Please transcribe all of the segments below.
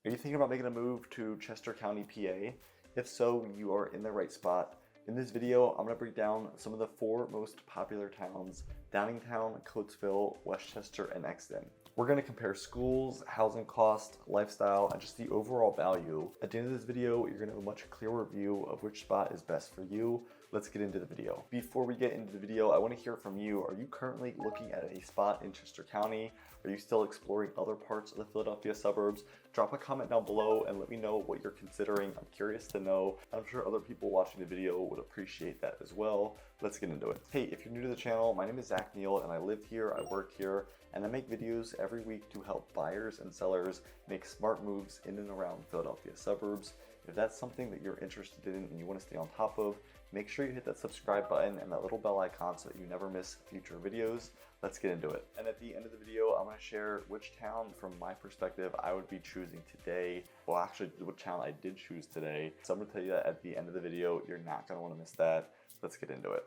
Are you thinking about making a move to Chester County, PA? If so, you are in the right spot. In this video, I'm going to break down some of the 4 most popular towns: Downingtown, Coatesville, Westchester, and Exton. We're going to compare schools, housing cost, lifestyle, and just the overall value. At the end of this video, you're going to have a much clearer view of which spot is best for you. Let's get into the video. Before we get into the video, I want to hear from you. Are you currently looking at a spot in Chester County? Are you still exploring other parts of the Philadelphia suburbs? Drop a comment down below and let me know what you're considering. I'm curious to know. I'm sure other people watching the video would appreciate that as well. Let's get into it. Hey, if you're new to the channel, my name is Zach Neal and I live here, I work here, and I make videos every week to help buyers and sellers make smart moves in and around Philadelphia suburbs. If that's something that you're interested in and you want to stay on top of, make sure you hit that subscribe button and that little bell icon so that you never miss future videos. Let's get into it. And at the end of the video, I'm going to share which town from my perspective I would be choosing today. Well, actually, which town I did choose today. So I'm going to tell you that at the end of the video. You're not going to want to miss that. Let's get into it.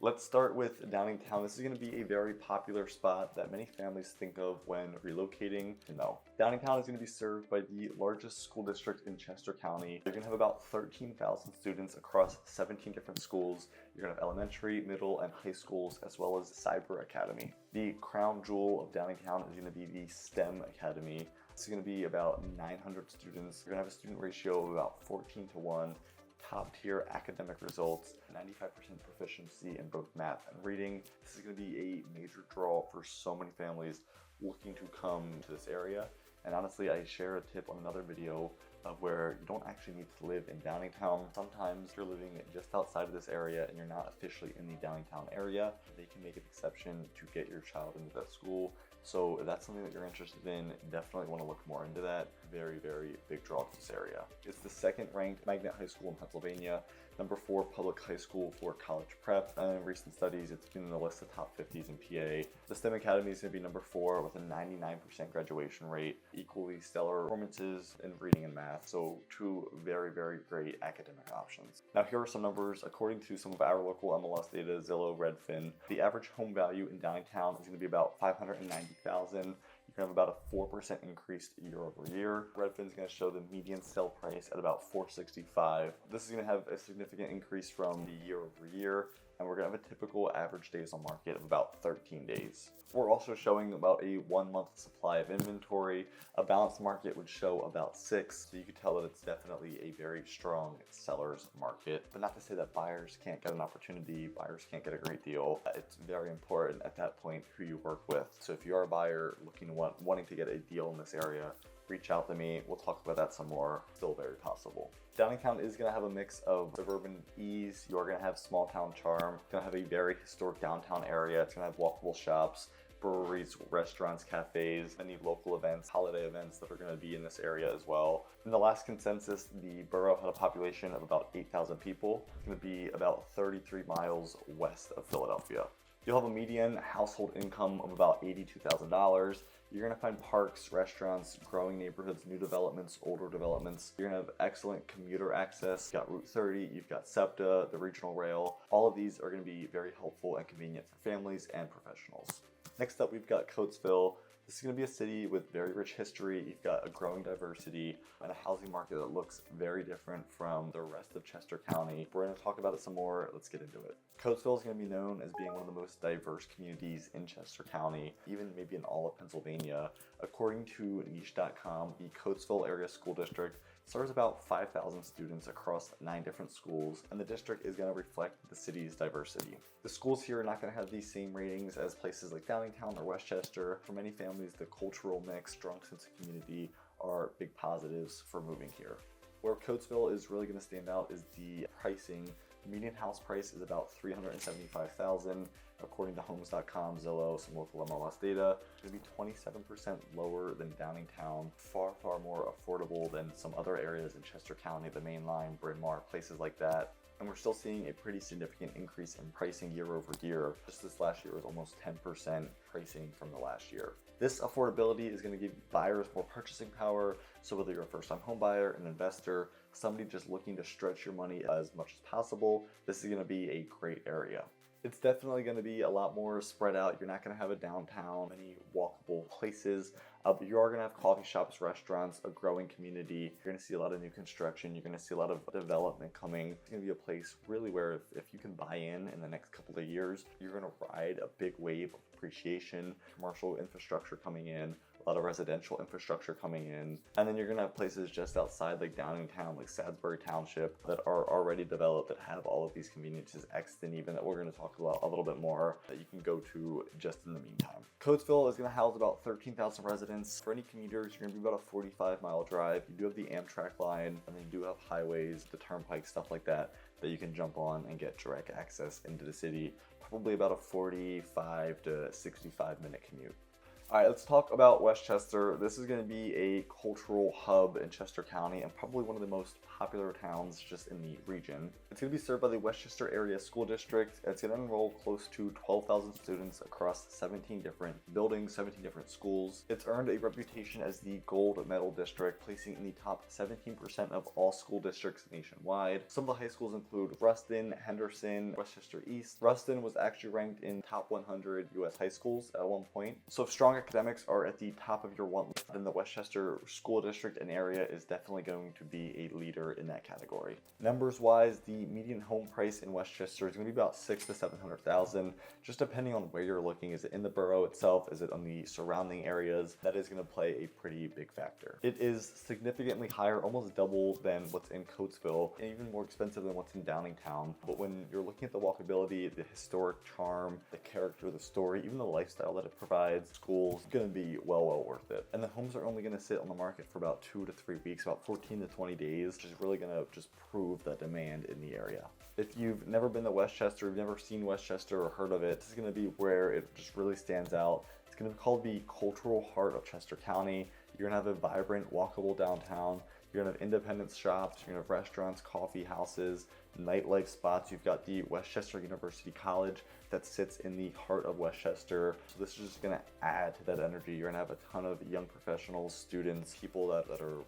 Let's start with Downingtown. This is going to be a very popular spot that many families think of when relocating. No. Downingtown is going to be served by the largest school district in Chester County. You're going to have about 13,000 students across 17 different schools. You're going to have elementary, middle, and high schools, as well as Cyber Academy. The crown jewel of Downingtown is going to be the STEM Academy. It's going to be about 900 students. You're going to have a student ratio of about 14-to-1. Top tier academic results, 95% proficiency in both math and reading. This is going to be a major draw for so many families looking to come to this area. And honestly, I share a tip on another video of where you don't actually need to live in Downingtown. Sometimes you're living just outside of this area and you're not officially in the Downingtown area. They can make an exception to get your child into that school. So if that's something that you're interested in, definitely want to look more into that. Very, very big draw to this area. It's the 2nd ranked magnet high school in Pennsylvania, number 4 public high school for college prep. And in recent studies, it's been in the list of top 50s in PA. The STEM Academy is going to be number 4 with a 99% graduation rate, equally stellar performances in reading and math. So 2 very, very great academic options. Now here are some numbers. According to some of our local MLS data, Zillow, Redfin, the average home value in Downingtown is going to be about $590,000. You can have about a 4% increase year over year. Redfin's going to show the median sale price at about $465,000. This is going to have a significant increase from the year over year, and we're going to have a typical average days on market of about 13 days. We're also showing about a 1-month supply of inventory. A balanced market would show about 6, so you could tell that it's definitely a very strong seller's market. But not to say that buyers can't get an opportunity, buyers can't get a great deal. It's very important at that point who you work with. So if you are a buyer looking to wanting to get a deal in this area, reach out to me. We'll talk about that some more. Still very possible. Downingtown is going to have a mix of suburban ease. You're going to have small town charm. It's going to have a very historic downtown area. It's going to have walkable shops, breweries, restaurants, cafes, many local events, holiday events that are going to be in this area as well. In the last consensus, the borough had a population of about 8,000 people. It's going to be about 33 miles west of Philadelphia. You'll have a median household income of about $82,000. You're going to find parks, restaurants, growing neighborhoods, new developments, older developments. You're going to have excellent commuter access. You've got Route 30, you've got SEPTA, the regional rail. All of these are going to be very helpful and convenient for families and professionals. Next up, we've got Coatesville. This is going to be a city with very rich history. You've got a growing diversity and a housing market that looks very different from the rest of Chester County. We're going to talk about it some more. Let's get into it. Coatesville is going to be known as being one of the most diverse communities in Chester County, even maybe in all of Pennsylvania. According to niche.com, the Coatesville Area School District serves about 5,000 students across 9 different schools, and the district is going to reflect the city's diversity. The schools here are not going to have these same ratings as places like Downingtown or Westchester. For many families, the cultural mix, strong sense of community are big positives for moving here. Where Coatesville is really going to stand out is the pricing. The median house price is about $375,000. According to homes.com, Zillow, some local MLS data, it's going to be 27% lower than Downingtown, far, far more affordable than some other areas in Chester County, the Main Line, Bryn Mawr, places like that. And we're still seeing a pretty significant increase in pricing year over year. Just this last year was almost 10% pricing from the last year. This affordability is going to give buyers more purchasing power. So whether you're a first-time home buyer, an investor, somebody just looking to stretch your money as much as possible, this is going to be a great area. It's definitely going to be a lot more spread out. You're not going to have a downtown, many walkable places, but you are going to have coffee shops, restaurants, a growing community. You're going to see a lot of new construction. You're going to see a lot of development coming. It's going to be a place really where if you can buy in the next couple of years, you're going to ride a big wave of appreciation, commercial infrastructure coming in, a lot of residential infrastructure coming in, and then you're gonna have places just outside like Downingtown, like Salisbury Township, that are already developed, that have all of these conveniences, Exton even, that we're gonna talk about a little bit more, that you can go to just in the meantime. Coatesville is gonna house about 13,000 residents. For any commuters, you're gonna be about a 45-mile drive. You do have the Amtrak line, and then you do have highways, the turnpike, stuff like that you can jump on and get direct access into the city. Probably about a 45 to 65-minute commute. All right, let's talk about Westchester. This is going to be a cultural hub in Chester County and probably one of the most popular towns just in the region. It's going to be served by the Westchester Area School District. It's going to enroll close to 12,000 students across 17 different buildings, 17 different schools. It's earned a reputation as the Gold Medal District, placing in the top 17% of all school districts nationwide. Some of the high schools include Ruston, Henderson, Westchester East. Ruston was actually ranked in top 100 U.S. high schools at one point. So if strong academics are at the top of your want list, then the Westchester School District and area is definitely going to be a leader in that category. Numbers wise, the median home price in Westchester is going to be about $600,000 to $700,000, just depending on where you're looking. Is it in the borough itself? Is it on the surrounding areas? That is going to play a pretty big factor. It is significantly higher, almost double than what's in Coatesville, and even more expensive than what's in Downingtown. But when you're looking at the walkability, the historic charm, the character, the story, even the lifestyle that it provides, schools, it's going to be well worth it. And the homes are only going to sit on the market for about 2 to 3 weeks, about 14 to 20 days, which is really going to just prove the demand in the area. If you've never been to Westchester, you've never seen Westchester or heard of it, this is going to be where it just really stands out. It's going to be called the cultural heart of Chester County. You're going to have a vibrant, walkable downtown. You're going to have independent shops. You're going to have restaurants, coffee houses, nightlife spots. You've got the Westchester University College that sits in the heart of Westchester. So this is just going to add to that energy. You're going to have a ton of young professionals, students, people that are,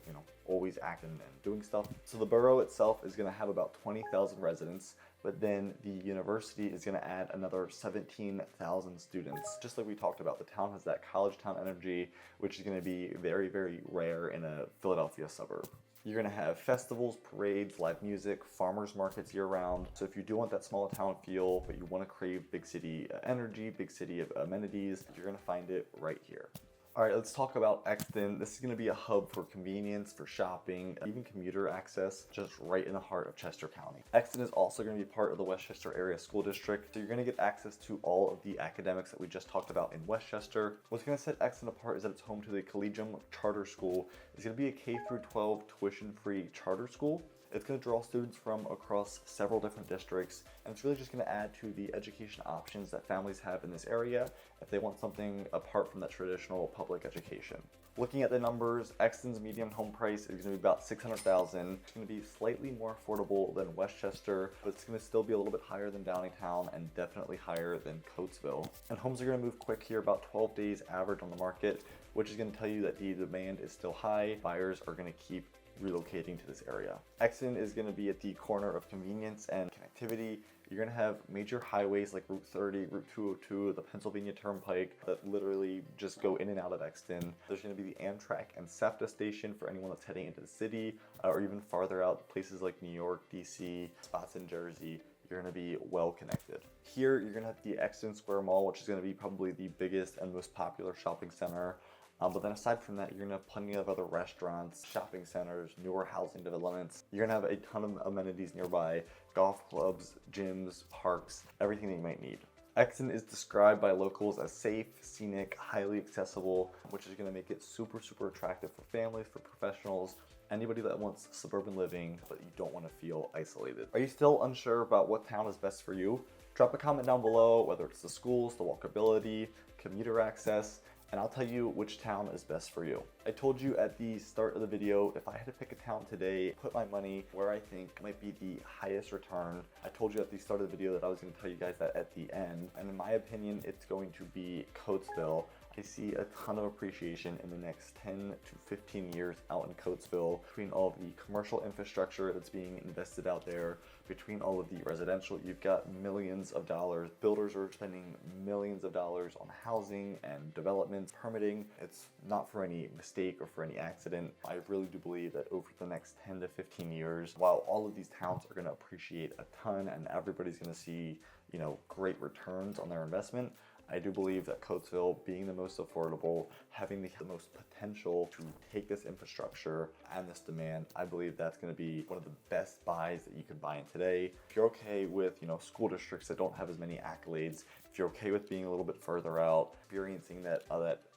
always acting and doing stuff. So the borough itself is going to have about 20,000 residents, but then the university is going to add another 17,000 students. Just like we talked about, the town has that college town energy, which is going to be very, very rare in a Philadelphia suburb. You're going to have festivals, parades, live music, farmers markets year-round. So if you do want that small town feel, but you want to crave big city energy, big city amenities, you're going to find it right here. All right, let's talk about Exton. This is going to be a hub for convenience, for shopping, even commuter access, just right in the heart of Chester County. Exton is also going to be part of the Westchester Area School District, so you're going to get access to all of the academics that we just talked about in Westchester. What's going to set Exton apart is that it's home to the Collegium Charter School. It's going to be a K-12 tuition-free charter school. It's going to draw students from across several different districts, and it's really just going to add to the education options that families have in this area if they want something apart from that traditional public education. Looking at the numbers, Exton's median home price is going to be about $600,000. It's going to be slightly more affordable than Westchester, but it's going to still be a little bit higher than Downingtown and definitely higher than Coatesville. And homes are going to move quick here, about 12 days average on the market, which is going to tell you that the demand is still high. Buyers are going to keep relocating to this area. Exton is going to be at the corner of convenience and connectivity. You're going to have major highways like Route 30, Route 202, the Pennsylvania Turnpike that literally just go in and out of Exton. There's going to be the Amtrak and SEPTA station for anyone that's heading into the city, or even farther out, places like New York, DC, spots in Jersey. You're going to be well connected. Here, you're going to have the Exton Square Mall, which is going to be probably the biggest and most popular shopping center. But then aside from that, you're going to have plenty of other restaurants, shopping centers, newer housing developments. You're going to have a ton of amenities nearby, golf clubs, gyms, parks, everything that you might need. Exton is described by locals as safe, scenic, highly accessible, which is going to make it super attractive for families, for professionals, anybody that wants suburban living, but you don't want to feel isolated. Are you still unsure about what town is best for you? Drop a comment down below, whether it's the schools, the walkability, commuter access, and I'll tell you which town is best for you. I told you at the start of the video, if I had to pick a town today, put my money where I think might be the highest return. I told you at the start of the video that I was going to tell you guys that at the end, and in my opinion, it's going to be Coatesville. I see a ton of appreciation in the next 10 to 15 years out in Coatesville, between all of the commercial infrastructure that's being invested out there, between all of the residential. You've got millions of dollars. Builders are spending millions of dollars on housing and development, permitting. It's not for any mistake or for any accident. I really do believe that over the next 10 to 15 years, while all of these towns are going to appreciate a ton and everybody's going to see, you know, great returns on their investment, I do believe that Coatesville, being the most affordable, having the most potential to take this infrastructure and this demand, I believe that's going to be one of the best buys that you can buy in today. If you're okay with, you know, school districts that don't have as many accolades, if you're okay with being a little bit further out, experiencing that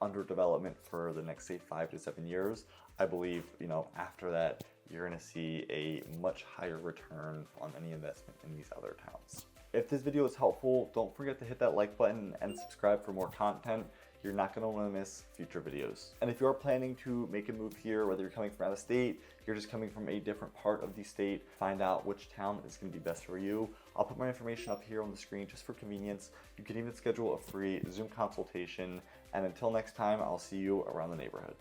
underdevelopment for the next, say, 5 to 7 years, I believe, you know, after that, you're going to see a much higher return on any investment in these other towns. If this video is helpful, don't forget to hit that like button and subscribe for more content. You're not going to want to miss future videos. And if you're planning to make a move here, whether you're coming from out of state, you're just coming from a different part of the state, find out which town is going to be best for you. I'll put my information up here on the screen just for convenience. You can even schedule a free Zoom consultation. And until next time, I'll see you around the neighborhood.